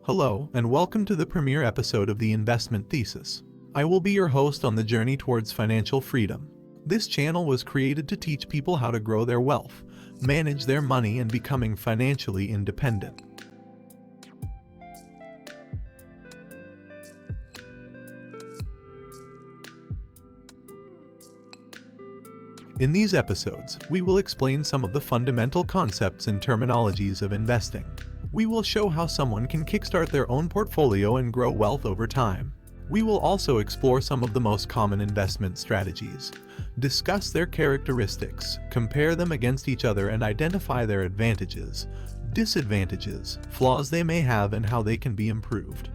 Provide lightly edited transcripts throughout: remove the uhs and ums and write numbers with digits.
Hello, and welcome to the premiere episode of the Investment Thesis. I will be your host on the journey towards financial freedom. This channel was created to teach people how to grow their wealth, manage their money, and becoming financially independent. In these episodes, we will explain some of the fundamental concepts and terminologies of investing. We will show how someone can kickstart their own portfolio and grow wealth over time. We will also explore some of the most common investment strategies, discuss their characteristics, compare them against each other, and identify their advantages, disadvantages, flaws they may have, and how they can be improved.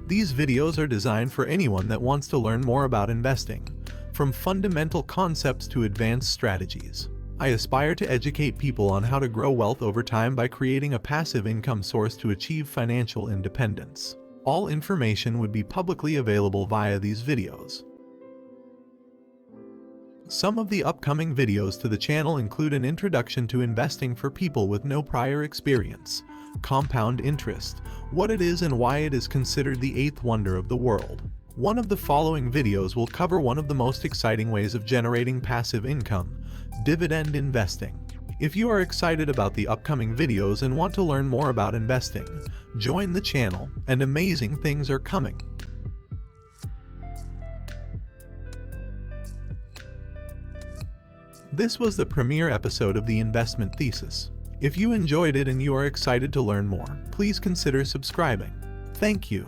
These videos are designed for anyone that wants to learn more about investing, from fundamental concepts to advanced strategies. I aspire to educate people on how to grow wealth over time by creating a passive income source to achieve financial independence. All information would be publicly available via these videos. Some of the upcoming videos to the channel include an introduction to investing for people with no prior experience, compound interest, what it is and why it is considered the eighth wonder of the world. One of the following videos will cover one of the most exciting ways of generating passive income, dividend investing. If you are excited about the upcoming videos and want to learn more about investing, join the channel, and amazing things are coming. This was the premiere episode of the Investment Thesis. If you enjoyed it and you are excited to learn more, please consider subscribing. Thank you.